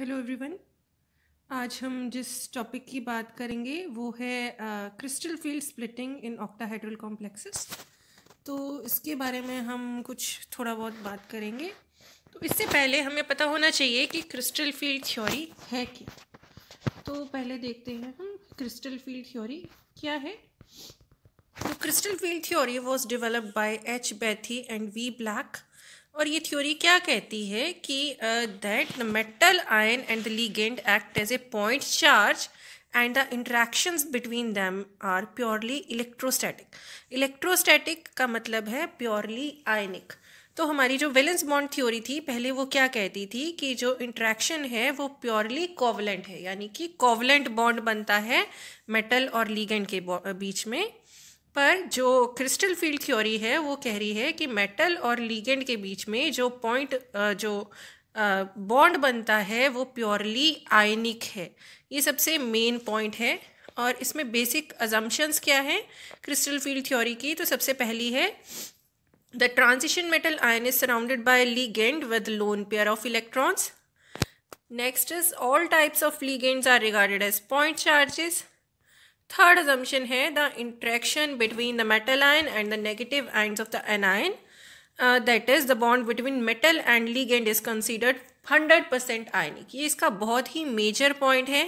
Hello everyone. आज हम जिस टॉपिक की बात करेंगे वो है crystal field splitting in octahedral complexes. तो इसके बारे में हम कुछ थोड़ा बहुत बात करेंगे। तो इससे पहले हमें पता होना चाहिए कि क्रिस्टल फील्ड थ्योरी है क्या। तो पहले देखते हैं हम क्रिस्टल फील्ड थ्योरी क्या है। तो crystal field theory was developed by H Bethe and V Vleck. और ये थ्योरी क्या कहती है कि that the metal ion and the ligand act as a point charge and the interactions between them are purely electrostatic. Electrostatic का मतलब है purely आयनिक। तो हमारी जो वैलेंस बॉन्ड थ्योरी थी पहले वो क्या कहती थी कि जो इंटरेक्शन है वो प्योरली कोवलेंट है, यानी कि कोवलेंट बॉन्ड बनता है मेटल और लिगेंड के बीच में। पर जो क्रिस्टल फील्ड थ्योरी है वो कह रही है कि मेटल और लिगेंड के बीच में जो बॉन्ड बनता है वो प्योरली आयनिक है। ये सबसे मेन पॉइंट है। और इसमें बेसिक अजम्पशंस क्या है क्रिस्टल फील्ड थ्योरी की। तो सबसे पहली है the transition metal ion is surrounded by ligand with lone pair of electrons. Next is all types of ligands are regarded as point charges. Third assumption है the interaction between the metal ion and the negative ions of the anion, that is the bond between metal and ligand is considered 100% ionic। ये इसका बहुत ही major point है,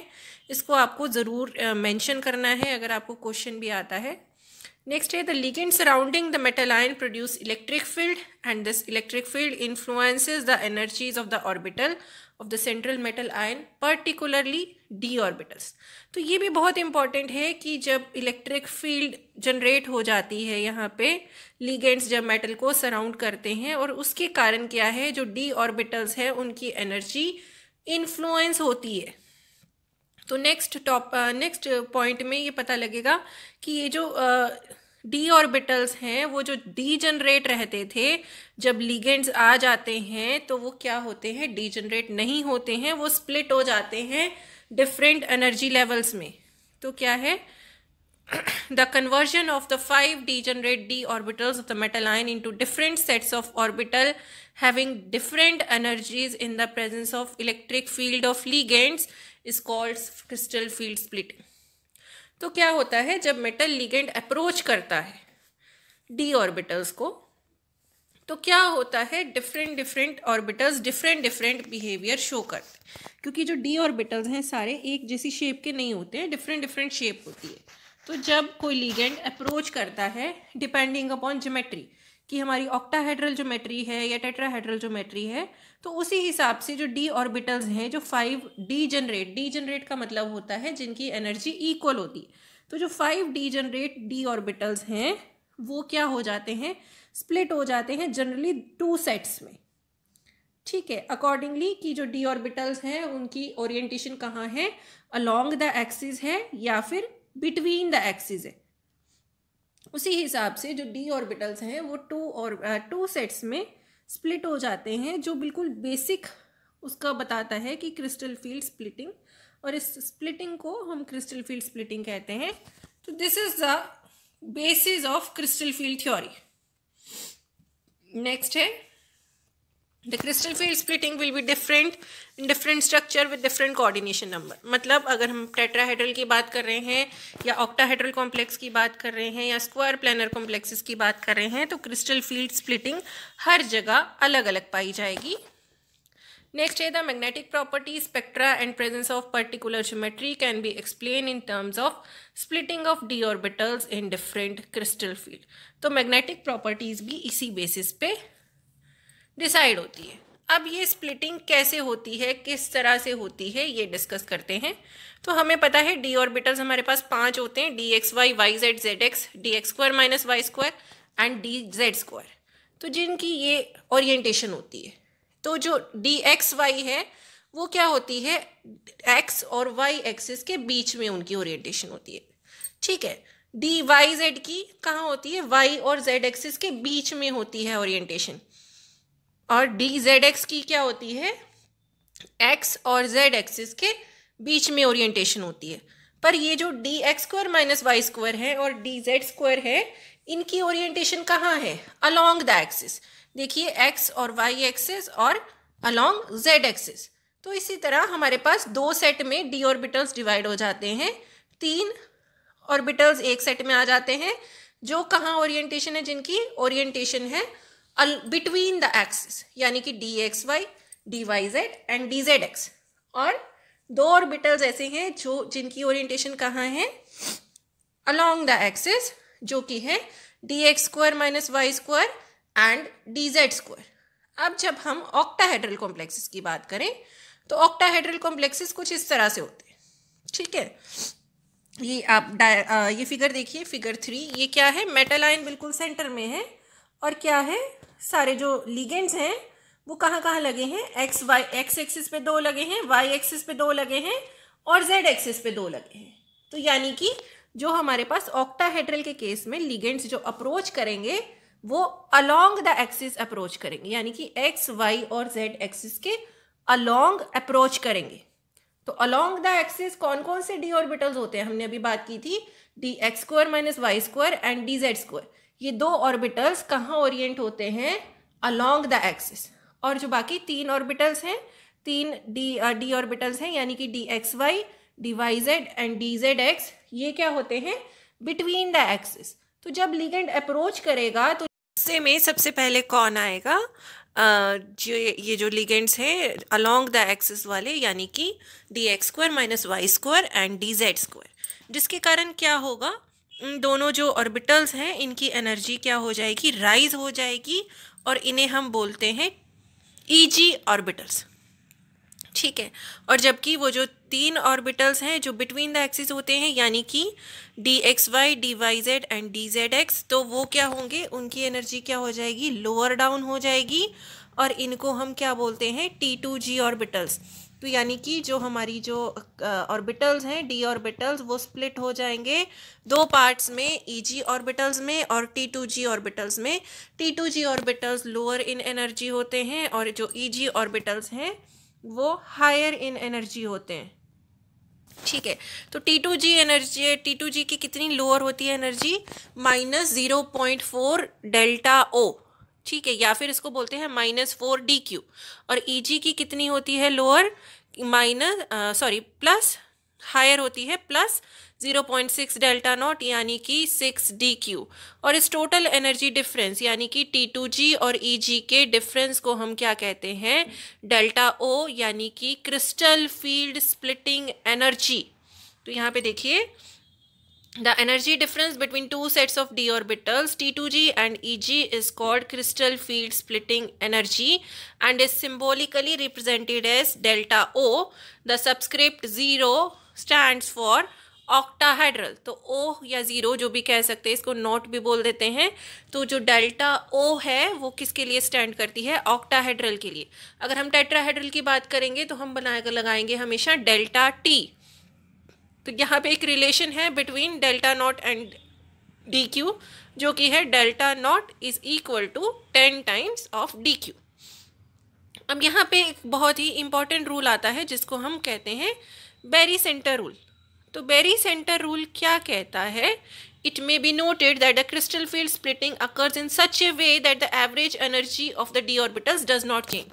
इसको आपको ज़रूर mention करना है अगर आपको क्वेश्चन भी आता है। नेक्स्ट है the ligand surrounding the metal ion produce electric field and this electric field influences the energies of the orbital of the central metal ion, particularly D orbitals. तो ये भी बहुत इंपॉर्टेंट है कि जब इलेक्ट्रिक फील्ड जनरेट हो जाती है यहाँ पे लिगेंड्स जब मेटल को सराउंड करते हैं, और उसके कारण क्या है जो डी ऑर्बिटल्स है उनकी एनर्जी इन्फ्लुएंस होती है। तो नेक्स्ट पॉइंट में ये पता लगेगा कि ये जो डी ऑर्बिटल्स हैं वो जो डी जनरेट रहते थे जब लिगेंड्स आ जाते हैं तो वो क्या होते हैं, डी जनरेट नहीं होते हैं, वो स्प्लिट हो जाते हैं डिफरेंट एनर्जी लेवल्स में। तो क्या है the conversion of the 5 degenerate d orbitals of the metal ion into different sets of orbital having different energies in the presence of electric field of ligands is called crystal field splitting। तो क्या होता है जब metal ligand approach करता है D orbitals को तो क्या होता है different orbitals different behaviour show करते हैं, क्योंकि जो डी ऑर्बिटल्स हैं सारे एक जैसी शेप के नहीं होते हैं, डिफरेंट शेप होती है। तो जब कोई लिगेंड अप्रोच करता है डिपेंडिंग अपॉन ज्योमेट्री कि हमारी ऑक्टाहेड्रल ज्योमेट्री है या टेट्राहेड्रल ज्योमेट्री है, तो उसी हिसाब से जो डी ऑर्बिटल्स हैं जो 5 डी जनरेट का मतलब होता है जिनकी एनर्जी इक्वल होती है। तो जो 5 डी जनरेट डी ऑर्बिटल्स हैं वो क्या हो जाते हैं, स्प्लिट हो जाते हैं जनरली 2 सेट्स में। ठीक है, अकॉर्डिंगली कि जो डी ऑर्बिटल्स हैं उनकी ओरिएंटेशन कहाँ है, अलोंग द एक्सिस है या फिर बिटवीन द एक्सिस है। उसी हिसाब से जो डी ऑर्बिटल्स हैं वो 2 सेट्स में स्प्लिट हो जाते हैं, जो बिल्कुल बेसिक उसका बताता है कि क्रिस्टल फील्ड स्प्लिटिंग, और इस स्प्लिटिंग को हम क्रिस्टल फील्ड स्प्लिटिंग कहते हैं। तो this is the basis of crystal field theory. Next है the crystal field splitting will be different in different structure with different coordination number. मतलब अगर हम टेट्राहेड्रल की बात कर रहे हैं या ऑक्टाहेड्रल कॉम्प्लेक्स की बात कर रहे हैं या स्क्वायर प्लेनर कॉम्प्लेक्सेस की बात कर रहे हैं तो क्रिस्टल फील्ड स्प्लिटिंग हर जगह अलग अलग पाई जाएगी। नेक्स्ट है the magnetic property spectra and presence of particular geometry can be explain in terms of splitting of D orbitals in different crystal field. तो मैग्नेटिक प्रॉपर्टीज भी इसी बेसिस पे डिसाइड होती है। अब ये स्प्लिटिंग कैसे होती है, किस तरह से होती है, ये डिस्कस करते हैं। तो हमें पता है डी ऑर्बिटल्स हमारे पास 5 होते हैं, d x y y z z x, d x square minus y square and d z square. तो जिनकी ये ओरिएंटेशन होती है, तो जो डी एक्स वाई है वो क्या होती है, एक्स और वाई एक्सिस के बीच में उनकी ओरिएंटेशन होती है। ठीक है, डी वाई जेड की कहाँ होती है, वाई और जेड एक्सिस के बीच में होती है ओरिएंटेशन। और डी जेड एक्स की क्या होती है, एक्स और जेड एक्सिस के बीच में ओरिएंटेशन होती है। पर ये जो d x square minus y square है और डी जेड स्क्वायर है इनकी ओरिएंटेशन कहाँ है, अलोंग द एक्सिस। देखिए एक्स और वाई एक्सिस और अलोंग जेड एक्सिस। तो इसी तरह हमारे पास 2 सेट में d ऑर्बिटल्स डिवाइड हो जाते हैं, 3 ऑर्बिटल्स एक सेट में आ जाते हैं, जो कहाँ ओरिएंटेशन है, जिनकी ओरिएंटेशन है बिटवीन द एक्सिस, यानी कि dxy, dyz एंड dzx। और 2 ऑर्बिटल्स ऐसे हैं जो जिनकी ओरिएंटेशन कहाँ है, अलोंग द एक्सिस, जो कि है dx square minus y square and dz square. अब जब हम ऑक्टाहेड्रल कॉम्प्लेक्सेस की बात करें तो ऑक्टाहेड्रल कॉम्प्लेक्सेस कुछ इस तरह से होते हैं, ठीक है। ये आप ये फिगर देखिए, फिगर 3, ये क्या है, मेटल आयन बिल्कुल सेंटर में है, और क्या है, सारे जो लिगेंड्स हैं वो कहाँ कहाँ लगे हैं, एक्स एक्सिस पे 2 लगे हैं, वाई एक्सिस पे 2 लगे हैं, और जेड एक्सिस पे 2 लगे हैं। तो यानी कि जो हमारे पास ऑक्टाहेड्रल के केस में लिगेंड्स जो अप्रोच करेंगे वो अलोंग द एक्सिस अप्रोच करेंगे, यानी कि एक्स, वाई और जेड एक्सिस के अलोंग अप्रोच करेंगे। तो अलोंग द एक्सिस कौन कौन से d ऑर्बिटल्स होते हैं, हमने अभी बात की थी, dx square minus y square and dz square. ये 2 ऑर्बिटल्स कहाँ ओरिएंट होते हैं, अलोंग द एक्सिस। और जो बाकी 3 ऑर्बिटल्स हैं, 3 d ऑर्बिटल्स हैं, यानी कि dxy, dyz एंड dzx, ये क्या होते हैं, बिटवीन द एक्सिस। तो जब लिगेंड अप्रोच करेगा तो इससे में सबसे पहले कौन आएगा, जो ये जो लिगेंड्स हैं अलोंग द एक्सिस वाले, यानी कि dx square minus y square and dz square, जिसके कारण क्या होगा, इन दोनों जो ऑर्बिटल्स हैं इनकी एनर्जी क्या हो जाएगी, राइज हो जाएगी, और इन्हें हम बोलते हैं Eg ऑर्बिटल्स, ठीक है। और जबकि वो जो 3 ऑर्बिटल्स हैं जो बिटवीन द एक्सिस होते हैं, यानी कि dxy, dyz एंड dzx, तो वो क्या होंगे, उनकी एनर्जी क्या हो जाएगी, लोअर डाउन हो जाएगी, और इनको हम क्या बोलते हैं, T2g ऑर्बिटल्स। तो यानी कि जो हमारी जो ऑर्बिटल्स हैं, d ऑर्बिटल्स, वो स्प्लिट हो जाएंगे 2 पार्ट्स में, Eg ऑर्बिटल्स में और T2g ऑर्बिटल्स में। T2g orbitals lower in energy होते हैं, और जो Eg ऑर्बिटल्स हैं वो हायर इन एनर्जी होते हैं, ठीक है। तो T2g की कितनी लोअर होती है एनर्जी, -0.4 डेल्टा O, ठीक है, या फिर इसको बोलते हैं -4 dq। और Eg की कितनी होती है लोअर, प्लस, हायर होती है +0.6 डेल्टा नॉट, यानी कि 6 dq। और इस टोटल एनर्जी डिफरेंस, यानी कि T2g और Eg के डिफरेंस को हम क्या कहते हैं, डेल्टा O, यानी कि क्रिस्टल फील्ड स्प्लिटिंग एनर्जी। तो यहाँ पे देखिए, the energy difference between 2 sets of d orbitals T2g and Eg is called crystal field splitting energy and is symbolically represented as delta O. The subscript 0 stands for octahedral। तो O या 0 जो भी कह सकते हैं, इसको नोट भी बोल देते हैं। तो जो डेल्टा O है वो किसके लिए स्टैंड करती है, ऑक्टाहेड्रल के लिए। अगर हम टेट्राहेड्रल की बात करेंगे तो हम लगाएंगे हमेशा डेल्टा T। तो यहाँ पे एक रिलेशन है between delta naught and dq, जो कि है delta naught is equal to 10 times of dq। अब यहाँ पे एक बहुत ही इंपॉर्टेंट रूल आता है जिसको हम कहते हैं बेरी सेंटर रूल। तो बेरी सेंटर रूल क्या कहता है, it may be noted that the crystal field splitting occurs in such A way that the average energy of the d orbitals does not change.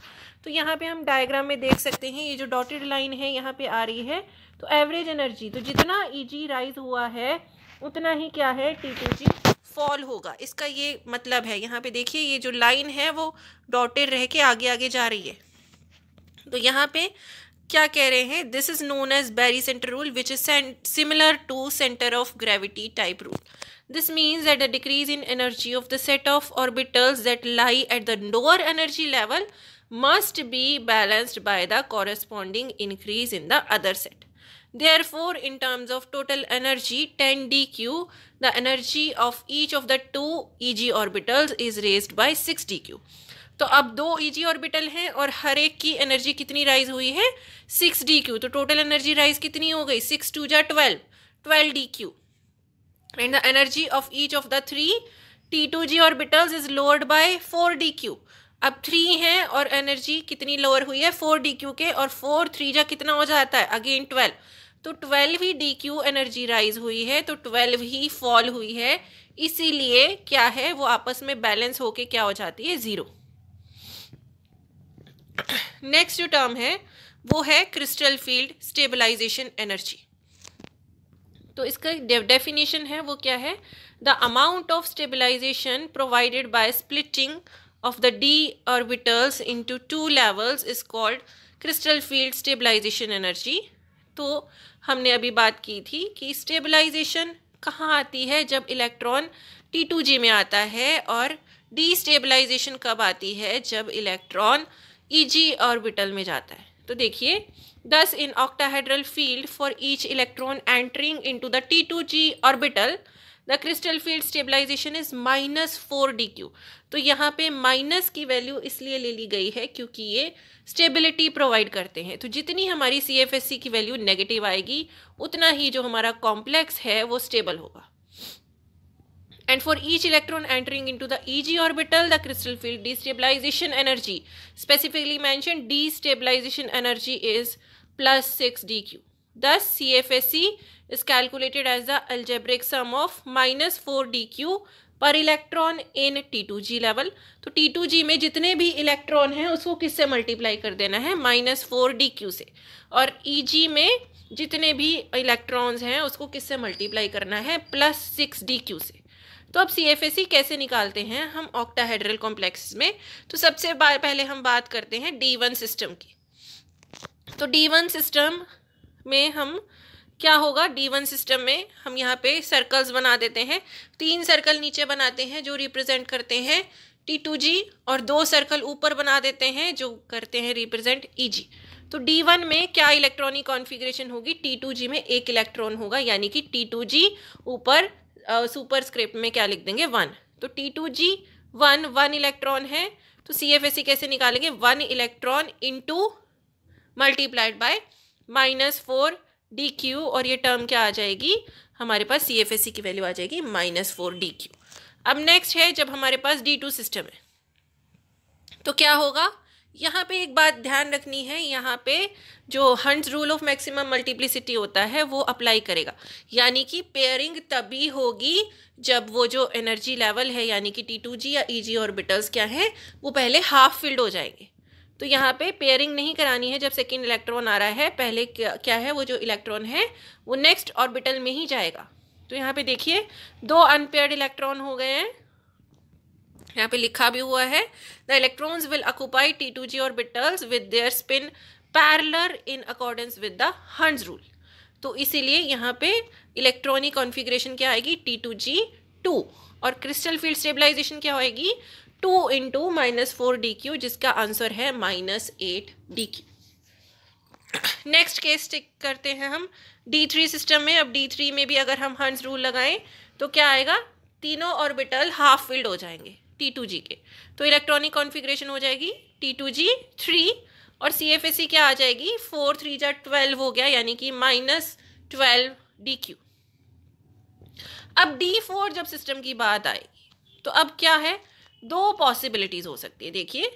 तो यहाँ पे हम diagram में देख सकते हैं, ये जो डॉटेड लाइन है यहाँ पे आ रही है, तो एवरेज एनर्जी, तो जितना Eg राइज हुआ है उतना ही क्या है, T2g फॉल होगा। इसका ये मतलब है, यहाँ पे देखिए ये जो लाइन है वो डॉटेड रह के आगे आगे जा रही है। तो यहाँ पे क्या कह रहे हैं, this is known as barycentre rule which is similar to centre of gravity type rule. This means that the decrease in energy of the set of orbitals that lie at the lower energy level must be balanced by the corresponding increase in the other set. Therefore, in terms of total energy 10 dq, the energy of each of the 2 Eg orbitals is raised by 6 dq. तो अब 2 Eg orbital हैं और हर एक की energy कितनी rise हुई है, 6 dq। तो टोटल एनर्जी राइज कितनी हो गई, 6 2 जा 12 dq। And the energy of each of the 3 T2g orbitals is lowered by 4 dq। अब 3 हैं और एनर्जी कितनी लोअर हुई है, 4 dq के, और 4 3 जा कितना हो जाता है, अगेन 12। तो 12 ही dq एनर्जी राइज हुई है, तो 12 ही फॉल हुई है, इसीलिए क्या है वो आपस में बैलेंस होके क्या हो जाती है, 0। नेक्स्ट जो टर्म है वो है क्रिस्टल फील्ड स्टेबलाइजेशन एनर्जी। तो इसका डेफिनेशन है वो क्या है, the amount of stabilisation provided by splitting of the d orbitals into two levels is called crystal field stabilisation energy. तो हमने अभी बात की थी कि स्टेबलाइजेशन कहाँ आती है, जब इलेक्ट्रॉन T2G में आता है, और डीस्टेबलाइजेशन कब आती है, जब इलेक्ट्रॉन EG ऑर्बिटल में जाता है। तो देखिए, thus in octahedral field for each electron entering into the T2G orbital the crystal field stabilization is -4 dq। तो यहाँ पे माइनस की वैल्यू इसलिए ले ली गई है क्योंकि ये स्टेबिलिटी प्रोवाइड करते हैं। तो जितनी हमारी CFSE की वैल्यू नेगेटिव आएगी उतना ही जो हमारा कॉम्प्लेक्स है वो स्टेबल होगा। And for each electron entering into the EG orbital, the crystal field destabilization energy, specifically mentioned destabilization energy, is +6 dq. Thus, CFSE is calculated as the algebraic sum of -4 dq per electron in T2G level. तो T2G में जितने भी electron हैं उसको किससे multiply कर देना है, -4 dq से, और EG में जितने भी इलेक्ट्रॉन्स हैं उसको किससे मल्टीप्लाई करना है, +6 dq से। तो अब CFSE कैसे निकालते हैं हम ऑक्टाहेड्रल कॉम्प्लेक्स में। तो सबसे पहले हम बात करते हैं D1 सिस्टम की। तो D1 सिस्टम में हम क्या होगा, D1 सिस्टम में हम यहाँ पे सर्कल्स बना देते हैं। 3 सर्कल नीचे बनाते हैं जो रिप्रेजेंट करते हैं T2G, और 2 सर्कल ऊपर बना देते हैं जो करते हैं रिप्रेजेंट EG। तो D1 में क्या इलेक्ट्रॉनिक कॉन्फ़िगरेशन होगी, T2G में 1 इलेक्ट्रॉन होगा, यानी कि T2G ऊपर सुपर स्क्रिप्ट में क्या लिख देंगे, 1। तो T2G 1 इलेक्ट्रॉन है, तो CFSE कैसे निकालेंगे, 1 electron into multiplied by -4 dq, और ये टर्म क्या आ जाएगी, हमारे पास CFSE की वैल्यू आ जाएगी -4 dq। अब नेक्स्ट है जब हमारे पास D2 सिस्टम है, तो क्या होगा, यहाँ पे एक बात ध्यान रखनी है, यहाँ पे जो hunts rule of maximum multiplicity होता है वो अप्लाई करेगा, यानी कि पेयरिंग तभी होगी जब वो जो एनर्जी लेवल है, यानी कि T2G या EG ऑर्बिटल्स क्या है, वो पहले हाफ फिल्ड हो जाएंगे। तो यहाँ पे पेयरिंग नहीं करानी है जब सेकेंड इलेक्ट्रॉन आ रहा है, पहले क्या है, वो जो इलेक्ट्रॉन है वो नेक्स्ट ऑर्बिटल में ही जाएगा। तो यहाँ पे देखिए 2 अनपेयर्ड इलेक्ट्रॉन हो गए हैं, यहाँ पे लिखा भी हुआ है, the electrons will occupy T2G orbitals with their spin parallel in accordance with the hunts rule. तो इसीलिए यहाँ पे इलेक्ट्रॉनिक कॉन्फ़िगरेशन क्या आएगी, T2G 2, और क्रिस्टल फील्ड स्टेबलाइजेशन क्या होएगी, 2 × -4 dq, जिसका आंसर है -8 dq। नेक्स्ट केस करते हैं हम D3 सिस्टम में। अब D3 में भी अगर हम हंट्स रूल लगाएं तो क्या आएगा, तीनों ऑर्बिटल हाफ फिल्ड हो जाएंगे T2G के। तो इलेक्ट्रॉनिक कॉन्फ़िगरेशन हो जाएगी T2G 3, और CFSE क्या आ जाएगी, 4 3 जा 12 हो गया, यानी कि -12 dq। अब D4 जब सिस्टम की बात आएगी तो अब क्या है, 2 पॉसिबिलिटीज़ हो सकती है। देखिए,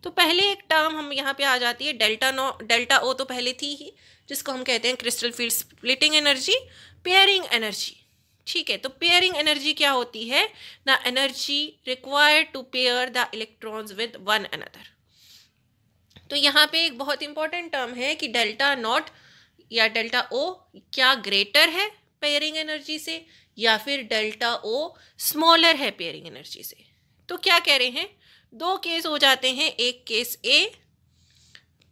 तो पहले एक टर्म हम यहाँ पे आ जाती है डेल्टा O, तो पहले थी ही, जिसको हम कहते हैं crystal field splitting energy, pairing energy. ठीक है, तो पेयरिंग एनर्जी क्या होती है, the energy required to pair the electrons with one another. तो यहाँ पे एक बहुत इंपॉर्टेंट टर्म है कि डेल्टा नॉट या डेल्टा O क्या ग्रेटर है पेयरिंग एनर्जी से, या फिर डेल्टा O स्मॉलर है पेयरिंग एनर्जी से। तो क्या कह रहे हैं, 2 केस हो जाते हैं, एक केस A,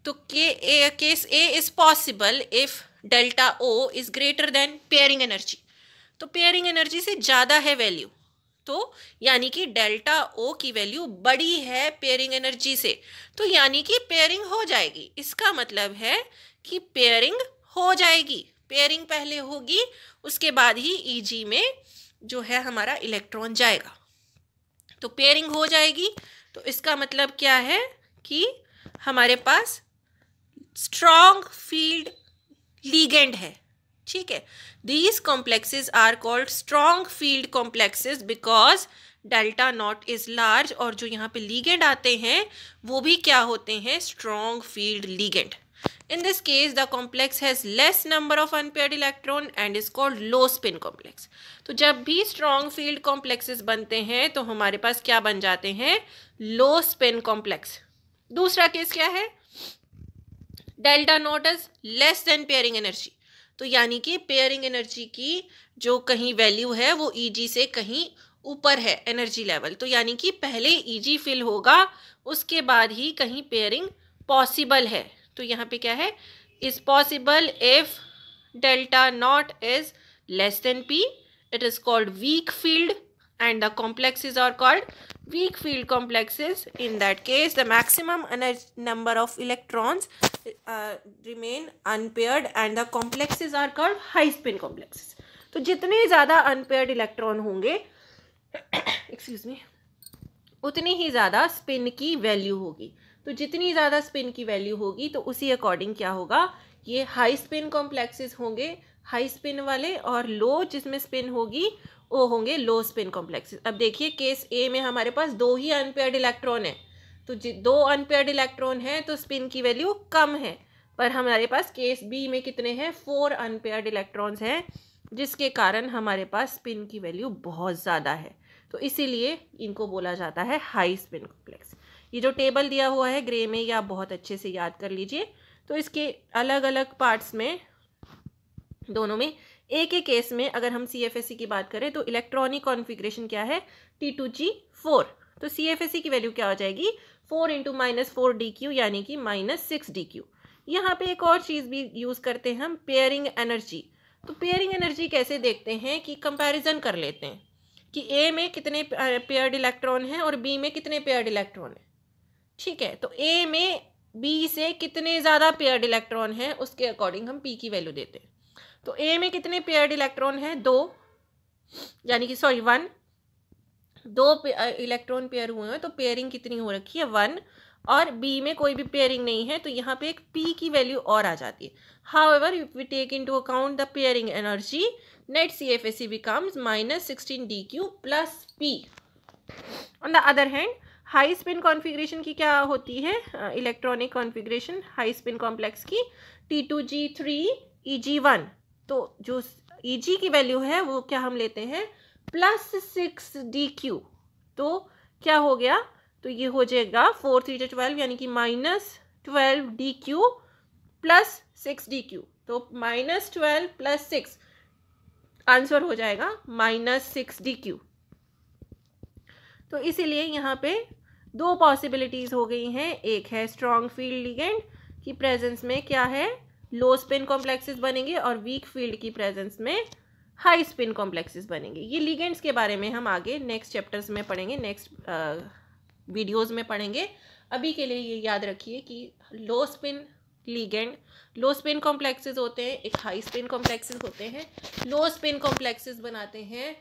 तो case A is possible if delta O is greater than pairing energy. तो पेयरिंग एनर्जी से ज़्यादा है वैल्यू, तो यानी कि डेल्टा O की वैल्यू बड़ी है पेयरिंग एनर्जी से, तो यानी कि पेयरिंग हो जाएगी। इसका मतलब है कि पेयरिंग हो जाएगी, पेयरिंग पहले होगी, उसके बाद ही EG में जो है हमारा इलेक्ट्रॉन जाएगा। तो पेयरिंग हो जाएगी, तो इसका मतलब क्या है कि हमारे पास स्ट्रॉन्ग फील्ड लीगेंड है। ठीक है, these complexes are called strong field complexes because delta naught is large, और जो यहाँ पे लीगेंड आते हैं वो भी क्या होते हैं, strong field ligand। In this case the complex has less number of unpaired electron and is called low spin complex। तो जब भी strong field complexes बनते हैं तो हमारे पास क्या बन जाते हैं, low spin complex। दूसरा केस क्या है, delta naught is less than pairing energy. तो यानी कि पेयरिंग एनर्जी की जो कहीं वैल्यू है वो ईजी से कहीं ऊपर है एनर्जी लेवल। तो यानी कि पहले ईजी फिल होगा, उसके बाद ही कहीं पेयरिंग पॉसिबल है। तो यहाँ पे क्या है, is possible if delta naught is less than P, it is called weak field and the complexes are called weak field complexes. In that case the maximum number of electrons remain unpaired and the complexes are called high spin complexes. तो जितने ज़्यादा unpaired electron होंगे excuse me, उतनी ही ज़्यादा spin की value होगी। तो जितनी ज़्यादा स्पिन की वैल्यू होगी तो उसी अकॉर्डिंग क्या होगा, ये हाई स्पिन कॉम्प्लेक्सेस होंगे हाई स्पिन वाले, और लो जिसमें स्पिन होगी वो होंगे लो स्पिन कॉम्प्लेक्सेस। अब देखिए केस ए में हमारे पास दो ही अनपेयर्ड इलेक्ट्रॉन है, तो दो अनपेयर्ड इलेक्ट्रॉन है तो स्पिन की वैल्यू कम है। पर हमारे पास केस बी में कितने हैं, 4 अनपेयर्ड इलेक्ट्रॉन्स हैं, जिसके कारण हमारे पास स्पिन की वैल्यू बहुत ज़्यादा है। तो इसीलिए इनको बोला जाता है हाई स्पिन कॉम्प्लेक्स। ये जो टेबल दिया हुआ है ग्रे में, ये आप बहुत अच्छे से याद कर लीजिए। तो इसके अलग अलग पार्ट्स में, दोनों में एक एक केस में अगर हम CFSE की बात करें तो इलेक्ट्रॉनिक कॉन्फ़िगरेशन क्या है, T2G4। तो CFSE की वैल्यू क्या हो जाएगी, 4 × -4dq यानी कि -6dq। यहाँ पे एक और चीज़ भी यूज़ करते हैं हम, पेयरिंग एनर्जी। तो पेयरिंग एनर्जी कैसे देखते हैं कि कंपैरिजन कर लेते हैं कि A में कितने पेयर्ड इलेक्ट्रॉन हैं और B में कितने पेयर्ड इलेक्ट्रॉन हैं। ठीक है, तो A में B से कितने ज़्यादा पेयर्ड इलेक्ट्रॉन हैं उसके अकॉर्डिंग हम P की वैल्यू देते हैं। तो A में कितने पेयर्ड इलेक्ट्रॉन हैं, 2, यानी कि 1, 2 इलेक्ट्रॉन पेयर हुए हैं तो पेयरिंग कितनी हो रखी है, 1। और B में कोई भी पेयरिंग नहीं है तो यहाँ पे एक P की वैल्यू और आ जाती है। However if we take into account the pairing energy, net CFSE becomes -16dq plus P। On the other hand high spin configuration की क्या होती है, electronic configuration high spin complex की T2G3 EG1। तो जो EG की वैल्यू है वो क्या हम लेते हैं, +6dq। तो क्या हो गया, तो ये हो जाएगा 4 3 12 यानी कि -12dq + 6dq। तो -12 + 6 आंसर हो जाएगा -6dq। तो इसीलिए यहाँ पे 2 पॉसिबिलिटीज़ हो गई हैं। एक है स्ट्रॉन्ग फील्ड लिगेंड की प्रेजेंस में क्या है, लो स्पिन कॉम्प्लेक्सेस बनेंगे, और वीक फील्ड की प्रेजेंस में हाई स्पिन कॉम्प्लेक्सेस बनेंगे। ये लिगेंड्स के बारे में हम आगे नेक्स्ट चैप्टर्स में पढ़ेंगे, नेक्स्ट वीडियोस में पढ़ेंगे। अभी के लिए ये याद रखिए कि लो स्पिन लिगेंड, लो स्पिन कॉम्प्लेक्सेस होते हैं, एक हाई स्पिन कॉम्प्लेक्सेस होते हैं। लो स्पिन कॉम्प्लेक्सेस बनाते हैं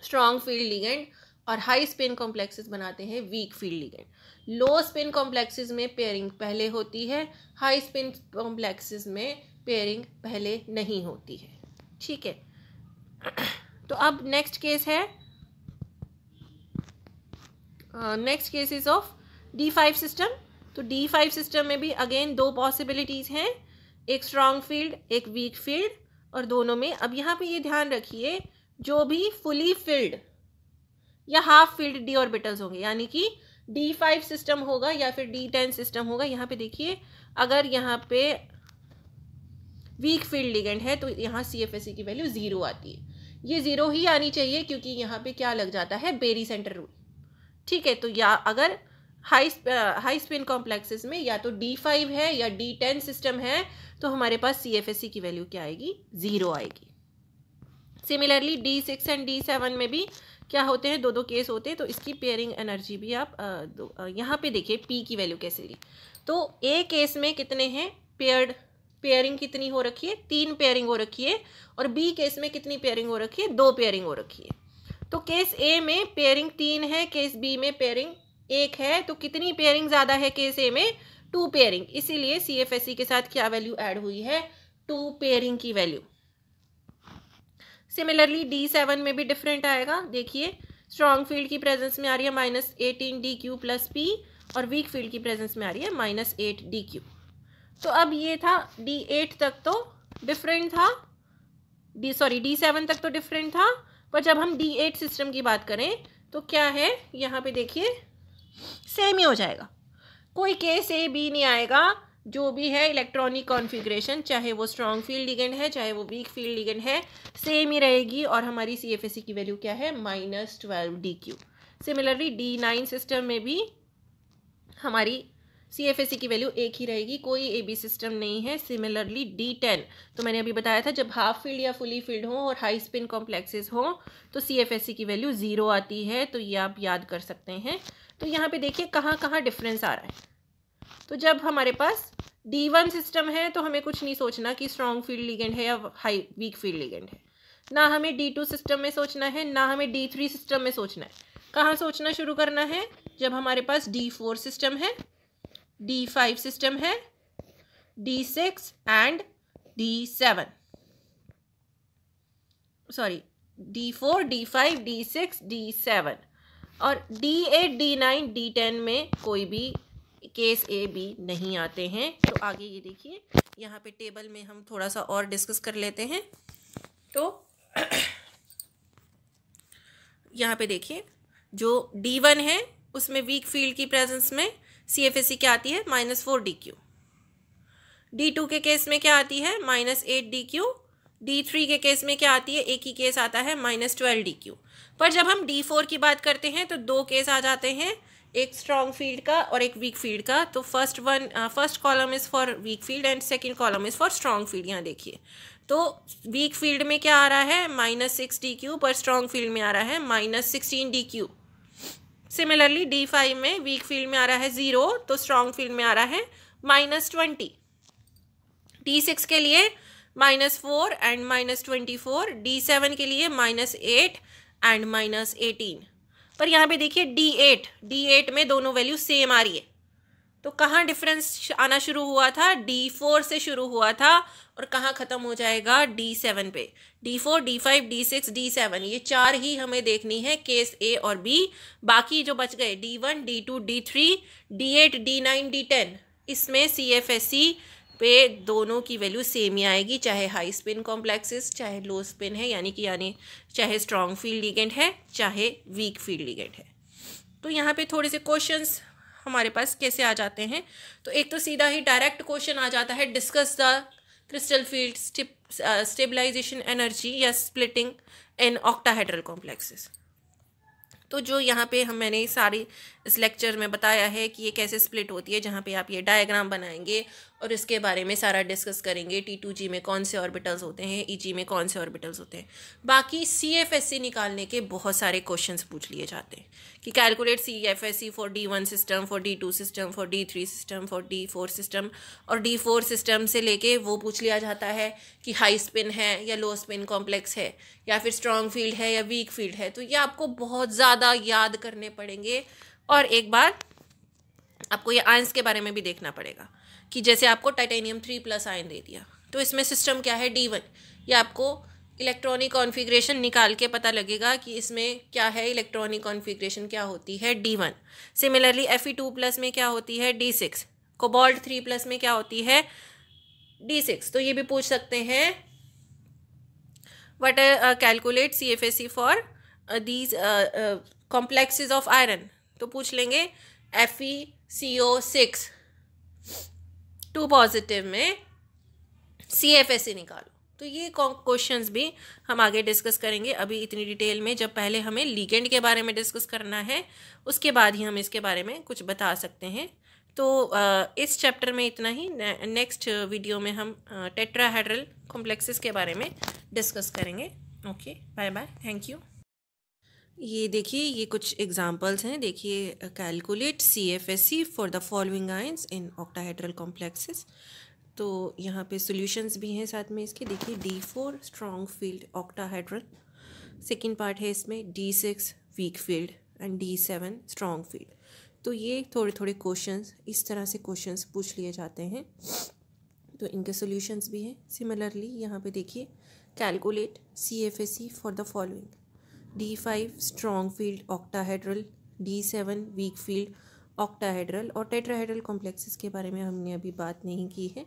स्ट्रॉन्ग फील्ड लिगेंड और हाई स्पिन कॉम्प्लेक्सेस बनाते हैं वीक फील्ड लिगेंड। लो स्पिन कॉम्प्लेक्सेस में पेयरिंग पहले होती है, हाई स्पिन कॉम्प्लेक्सेस में पेयरिंग पहले नहीं होती है। ठीक है, तो अब नेक्स्ट केस है, next case is of D5 system. तो D5 सिस्टम में भी अगेन 2 पॉसिबिलिटीज़ हैं, एक स्ट्रॉन्ग फील्ड एक वीक फील्ड, और दोनों में अब यहाँ पे ये ध्यान रखिए जो भी फुली फील्ड या हाफ फील्ड d ऑर्बिटल्स होंगे, यानी कि D5 सिस्टम होगा या फिर D10 सिस्टम होगा। यहाँ पे देखिए अगर यहाँ पे वीक फील्ड लिगेंड है तो यहाँ CFSE की वैल्यू 0 आती है। ये 0 ही आनी चाहिए क्योंकि यहाँ पे क्या लग जाता है, बेरी सेंटर रूल। ठीक है, तो या अगर हाई स्पिन कॉम्प्लेक्सेस में या तो D5 है या D10 सिस्टम है तो हमारे पास CFSE की वैल्यू क्या आएगी, 0 आएगी। सिमिलरली D6 एंड D7 में भी क्या होते हैं, 2 केस होते हैं। तो इसकी पेयरिंग एनर्जी भी आप यहाँ पे देखिए P की वैल्यू कैसे ली। तो A केस में कितने हैं पेयरिंग कितनी हो रखी है, 3 पेयरिंग हो रखी है, और B केस में कितनी पेयरिंग हो रखी है, 2 पेयरिंग हो रखी है। तो केस A में पेयरिंग 3 है, केस B में पेयरिंग 1 है। तो कितनी पेयरिंग ज़्यादा है केस A में, 2 पेयरिंग। इसीलिए CFSE के साथ क्या वैल्यू ऐड हुई है, 2 पेयरिंग की वैल्यू। सिमिलरली D7 में भी डिफरेंट आएगा। देखिए स्ट्रॉन्ग फील्ड की प्रेजेंस में आ रही है -18dq + P, और वीक फील्ड की प्रेजेंस में आ रही है -8dq। तो अब ये था D8 तक तो डिफरेंट था, D7 तक तो डिफरेंट था, पर जब हम D8 सिस्टम की बात करें तो क्या है, यहाँ पे देखिए सेम ही हो जाएगा, कोई केस A B नहीं आएगा जो भी है इलेक्ट्रॉनिक कॉन्फ़िगरेशन, चाहे वो स्ट्रॉन्ग फील्ड लिगेंड है चाहे वो वीक फील्ड लिगेंड है, सेम ही रहेगी। और हमारी CFSE की वैल्यू क्या है, -12 DQ। सिमिलरली D9 सिस्टम में भी हमारी CFSE की वैल्यू एक ही रहेगी, कोई AB सिस्टम नहीं है। सिमिलरली D10 तो मैंने अभी बताया था, जब हाफ फील्ड या फुली फील्ड हो और हाई स्पिन कॉम्प्लेक्सेस हो तो CFSE की वैल्यू 0 आती है। तो ये आप याद कर सकते हैं। तो यहाँ पे देखिए कहाँ कहाँ डिफरेंस आ रहा है। तो जब हमारे पास D1 सिस्टम है तो हमें कुछ नहीं सोचना कि स्ट्रॉन्ग फील्ड लिगेंड है या हाई वीक फील्ड लिगेंड है, ना हमें D2 सिस्टम में सोचना है, ना हमें D3 सिस्टम में सोचना है। कहाँ सोचना शुरू करना है, जब हमारे पास D4 सिस्टम है, D5 सिस्टम है, D6 and D7, sorry D4, D5, D6, D7 और D8, D9, D10 में कोई भी केस A B नहीं आते हैं। तो आगे ये देखिए, यहाँ पे टेबल में हम थोड़ा सा और डिस्कस कर लेते हैं। तो यहाँ पे देखिए, जो D1 है उसमें वीक फील्ड की प्रेजेंस में CFSE क्या आती है, -4 DQ। D2 के केस में क्या आती है, -8 DQ। D3 के केस में क्या आती है, एक ही केस आता है, -12 DQ। पर जब हम D4 की बात करते हैं तो दो केस आ जाते हैं, एक स्ट्रॉन्ग फील्ड का और एक वीक फील्ड का। तो first column is for weak field and second column is for strong field. यहाँ देखिए, तो वीक फील्ड में क्या आ रहा है, -6 DQ, पर स्ट्रॉन्ग फील्ड में आ रहा है -16 DQ। सिमिलरली D5 में वीक फील्ड में आ रहा है 0, तो स्ट्रॉन्ग फील्ड में आ रहा है -20। D6 के लिए -4 एंड -24, D7 के लिए -8 एंड -18। पर यहाँ पे देखिए D8 में दोनों वैल्यू सेम आ रही है। तो कहाँ डिफरेंस आना शुरू हुआ था, D4 से शुरू हुआ था और कहाँ ख़त्म हो जाएगा, D7 पे। D4, D5, D6, D7 ये चार ही हमें देखनी है, केस A और B। बाकी जो बच गए D1, D2, D3, D8, D9, D10, इसमें CFSE पे दोनों की वैल्यू सेम ही आएगी, चाहे हाई स्पिन कॉम्प्लेक्सेस चाहे लो स्पिन है, यानी चाहे स्ट्रॉन्ग फील्ड लिगेंड है चाहे वीक फील्ड लिगेंड है। तो यहाँ पे थोड़े से क्वेश्चंस हमारे पास कैसे आ जाते हैं। तो एक तो सीधा ही डायरेक्ट क्वेश्चन आ जाता है, discuss the crystal field stabilisation energy या स्प्लिटिंग इन ऑक्टाहेड्रल कॉम्प्लेक्सेस। तो जो यहाँ पे मैंने सारी इस लेक्चर में बताया है कि ये कैसे स्प्लिट होती है, जहाँ पे आप ये डायग्राम बनाएंगे और इसके बारे में सारा डिस्कस करेंगे। T2G में कौन से ऑर्बिटल्स होते हैं, EG में कौन से ऑर्बिटल्स होते हैं। बाकी CFSE निकालने के बहुत सारे क्वेश्चंस पूछ लिए जाते हैं कि calculate CFSE for D1 system, for D2 system, for D3 system, for D4 system. और D4 सिस्टम से लेके वो पूछ लिया जाता है कि हाई स्पिन है या लो स्पिन कॉम्प्लेक्स है, या फिर स्ट्रॉन्ग फील्ड है या वीक फील्ड है। तो ये आपको बहुत ज़्यादा याद करने पड़ेंगे। और एक बार आपको ये आयंस के बारे में भी देखना पड़ेगा कि जैसे आपको टाइटेनियम 3+ आयन दे दिया, तो इसमें सिस्टम क्या है, D1। ये आपको इलेक्ट्रॉनिक कॉन्फ़िगरेशन निकाल के पता लगेगा कि इसमें क्या है, इलेक्ट्रॉनिक कॉन्फ़िगरेशन क्या होती है, D1। सिमिलरली Fe2+ में क्या होती है, D6। कोबाल्ट 3+ में क्या होती है, D6। तो ये भी पूछ सकते हैं, what calculate CFSE for these complexes of iron. तो पूछ लेंगे FeCO6 2+ में CFSE निकालो। तो ये क्वेश्चंस भी हम आगे डिस्कस करेंगे, अभी इतनी डिटेल में। जब पहले हमें लिगेंड के बारे में डिस्कस करना है, उसके बाद ही हम इसके बारे में कुछ बता सकते हैं। तो इस चैप्टर में इतना ही। नेक्स्ट वीडियो में हम टेट्राहेड्रल कॉम्प्लेक्सेस के बारे में डिस्कस करेंगे। Okay, bye bye, thank you. ये देखिए, ये कुछ एग्जांपल्स हैं। देखिए, calculate CFSE for the following ions in octahedral complexes. तो यहाँ पे सॉल्यूशंस भी हैं साथ में इसके। देखिए, D4 strong field octahedral, second part है इसमें D6 weak field and D7 strong field. तो ये थोड़े थोड़े क्वेश्चंस, इस तरह से क्वेश्चंस पूछ लिए जाते हैं, तो इनके सॉल्यूशंस भी हैं। सिमिलरली यहाँ पे देखिए, calculate CFSE for the following, D5 strong field octahedral, D7 weak field octahedral. और टेट्राहेड्रल कॉम्प्लेक्सेस के बारे में हमने अभी बात नहीं की है,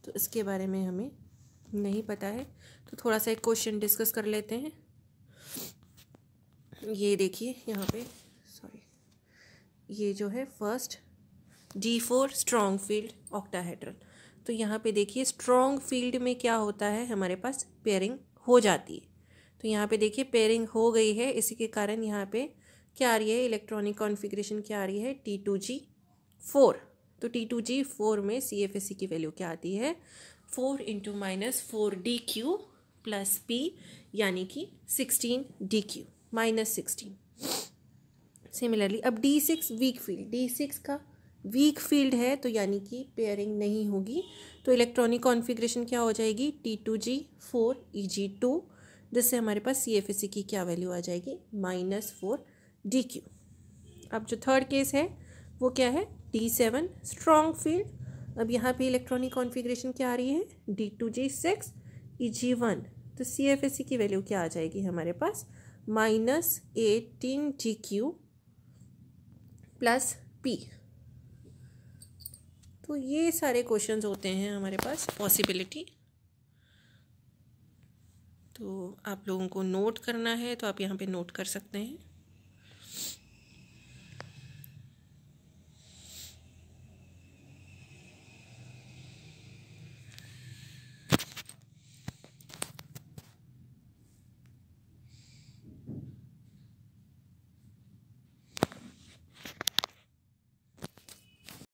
तो इसके बारे में हमें नहीं पता है। तो थोड़ा सा एक क्वेश्चन डिस्कस कर लेते हैं। ये देखिए यहाँ पे, सॉरी, ये जो है first D4 strong field octahedral. तो यहाँ पे देखिए स्ट्रॉन्ग फील्ड में क्या होता है, हमारे पास पेयरिंग हो जाती है। तो यहाँ पे देखिए पेयरिंग हो गई है, इसी के कारण यहाँ पे क्या आ रही है, इलेक्ट्रॉनिक कॉन्फ़िगरेशन क्या आ रही है, T2G4। तो T2G4 में CFSE की वैल्यू क्या आती है, 4 × -4DQ + P, यानी कि 16DQ -16। सिमिलरली अब D6 वीक फील्ड, D6 का वीक फील्ड है तो यानी कि पेयरिंग नहीं होगी। तो इलेक्ट्रॉनिक कॉन्फ़िगरेशन क्या हो जाएगी, T2G4 EG2, जिससे हमारे पास CFSE की क्या वैल्यू आ जाएगी, -4DQ। अब जो थर्ड केस है वो क्या है, D7 स्ट्रॉन्ग फील्ड। अब यहाँ पे इलेक्ट्रॉनिक कॉन्फ़िगरेशन क्या आ रही है, D2G6 EG1। तो CFSE की वैल्यू क्या आ जाएगी हमारे पास, -18DQ + P। तो ये सारे क्वेश्चंस होते हैं हमारे पास पॉसिबिलिटी। तो आप लोगों को नोट करना है तो आप यहाँ पे नोट कर सकते हैं।